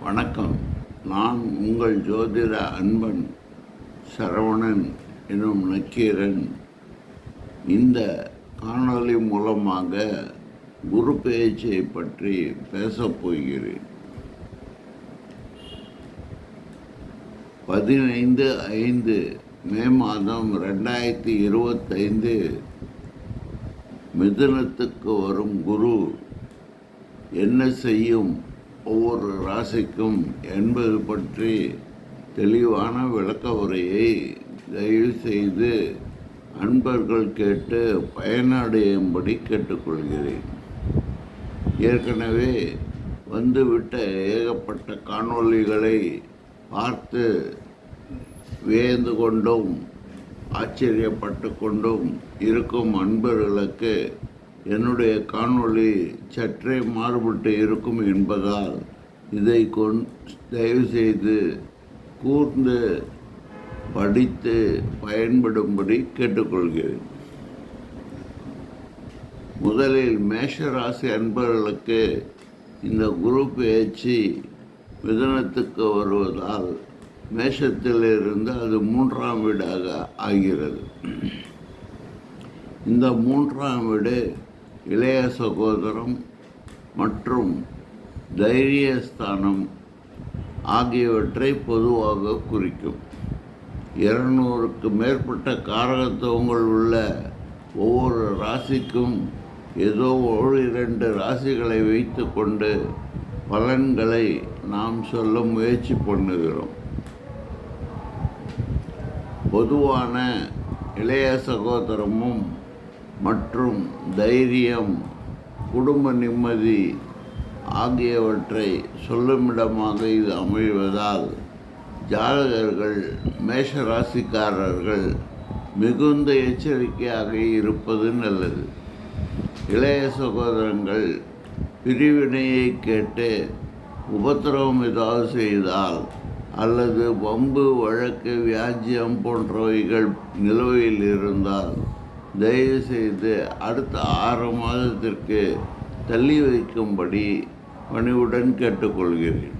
வணக்கம். நான் உங்கள் ஜோதிட அன்பன் சரவணன் எனும் நக்கீரன். இந்த காணொளி மூலமாக குரு பெயர்ச்சியை பற்றி பேசப் போகிறேன். 15/5 மே மாதம் 2025 மிதுனத்துக்கு வரும் குரு என்ன செய்யும் ஒவ்வொரு ராசிக்கும் என்பது பற்றி தெளிவான விளக்க உரையை தயவு செய்து அன்பர்கள் கேட்டு பயனடையும்படி கேட்டுக்கொள்கிறேன். ஏற்கனவே வந்துவிட்ட ஏகப்பட்ட காணொளிகளை பார்த்து வியந்து கொண்டும் ஆச்சரியப்பட்டு கொண்டும் இருக்கும் அன்பர்களுக்கு என்னுடைய காணொளி சற்றே மாறுபட்டு இருக்கும் என்பதால் இதை தயவுசெய்து கூர்ந்து படித்து பயன்படும்படி கேட்டுக்கொள்கிறேன். முதலில் மேஷராசி அன்பர்களுக்கு இந்த குரு பெயர்ச்சி மிதுனத்துக்கு வருவதால் மேஷத்திலிருந்து அது 3ஆம் வீடாக ஆகிறது. இந்த 3ஆம் வீடு இளைய சகோதரம் மற்றும் தைரியஸ்தானம் ஆகியவற்றை பொதுவாக குறிக்கும். 200க்கு மேற்பட்ட காரகத்துவங்கள் உள்ள ஒவ்வொரு ராசிக்கும் ஏதோ 1-2 ராசிகளை வைத்து கொண்டு பலன்களை நாம் சொல்ல முயற்சி பண்ணுகிறோம். பொதுவான இளைய சகோதரமும் மற்றும் தைரியம், குடும்ப நிம்மதி ஆகியவற்றை சொல்லுமிடமாக இது அமைவதால் ஜாதகர்கள் மேஷராசிக்காரர்கள் மிகுந்த எச்சரிக்கையாக இருப்பது நல்லது. இளைய சகோதரங்கள் பிரிவினையை கேட்டு உபத்திரவம் ஏதாவது செய்தால் அல்லது வம்பு, வழக்கு, வியாஜ்யம் போன்றவைகள் நிலுவையில் இருந்தால் தயவு செய்து அடுத்த 6 மாதத்திற்கு தள்ளி வைக்கும்படி பணிவுடன் கேட்டுக்கொள்கிறேன்.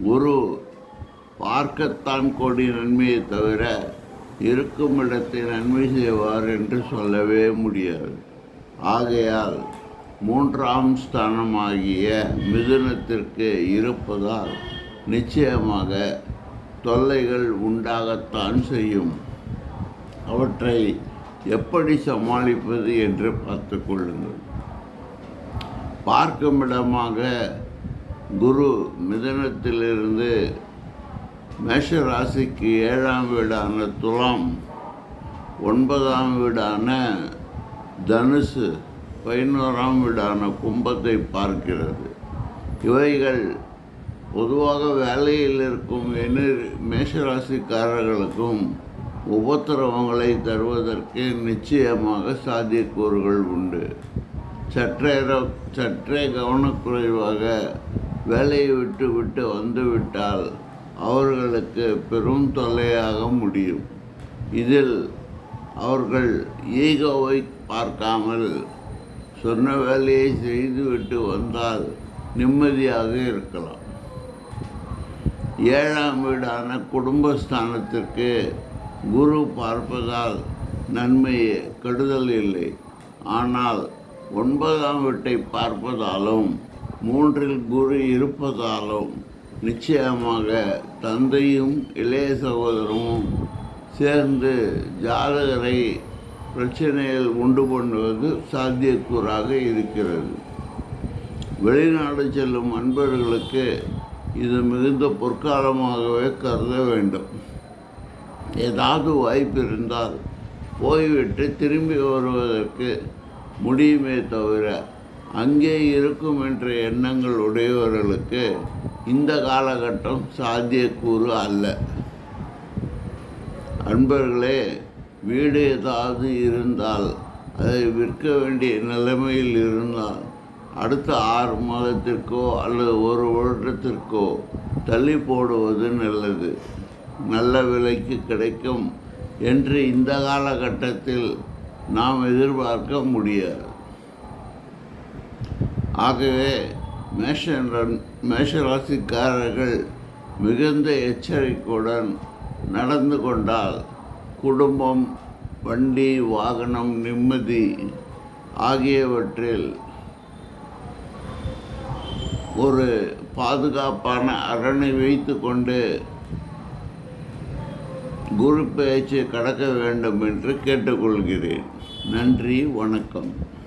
குரு பார்க்கத்தான் கோடி நன்மையை தவிர இருக்கும் இடத்தை நன்மை செய்வார் என்று சொல்லவே முடியாது. ஆகையால் 3ஆம் ஸ்தானமாகிய மிதுனத்திற்கு இருப்பதால் நிச்சயமாக தொல்லைகள் உண்டாகத்தான் செய்யும். அவற்றை எப்படி சமாளிப்பது என்று பார்த்து கொள்ளுங்கள். பார்க்குமிடமாக குரு மிதுனத்திலிருந்து மேஷ ராசிக்கு 7ஆம் வீடான துலாம், 9ஆம் வீடான தனுசு, 11ஆம் வீடான கும்பத்தை பார்க்கிறது. இவைகள் பொதுவாக வேலையில் இருக்கும் மேஷராசிக்காரர்களுக்கும் உபத்திரவங்களை தருவதற்கு நிச்சயமாக சாத்தியக்கூறுகள் உண்டு. சற்றே கவனக்குறைவாக வேலையை விட்டு வந்துவிட்டால் அவர்களுக்கு பெரும் தொல்லையாக முடியும். இதில் அவர்கள் ஈகோவை பார்க்காமல் சொன்ன வேலையை செய்துவிட்டு வந்தால் நிம்மதியாக இருக்கலாம். 7ஆம் வீடான குடும்பஸ்தானத்திற்கு குரு பார்ப்பதால் நன்மையே, கெடுதல் இல்லை. ஆனால் 9ஆம் வீட்டை பார்ப்பதாலும் 3இல் குரு இருப்பதாலும் நிச்சயமாக தந்தையும் இளைய சகோதரமும் சேர்ந்து ஜாதகரை பிரச்சனையில் உண்டு பண்ணுவது சாத்தியக்கூறாக இருக்கிறது. வெளிநாடு செல்லும் அன்பர்களுக்கு இது மிகுந்த பொற்காலமாகவே கருத வேண்டும். ஏதாவது வாய்ப்பு இருந்தால் போய்விட்டு திரும்பி வருவதற்கு முடியுமே தவிர அங்கே இருக்கும் என்ற எண்ணங்கள் உடையவர்களுக்கு இந்த காலகட்டம் சாத்தியக்கூறு அல்ல. அன்பர்களே, வீடு ஏதாவது இருந்தால் அதை விற்க வேண்டிய நிலைமையில் இருந்தால் அடுத்த 6 மாதத்திற்கோ அல்லது 1 வருடத்திற்கோ தள்ளி போடுவது நல்லது. நல்ல விலைக்கு கிடைக்கும் என்று இந்த காலகட்டத்தில் நாம் எதிர்பார்க்க முடியாது. ஆகவே மேஷராசிக்காரர்கள் மிகுந்த எச்சரிக்கையுடன் நடந்து கொண்டால் குடும்பம், வண்டி, வாகனம், நிம்மதி ஆகியவற்றில் ஒரு பாதுகாப்பான அரணை வைத்து கொண்டு குரு பெயர்ச்சி கடக்க வேண்டும் என்று கேட்டுக்கொள்கிறேன். நன்றி, வணக்கம்.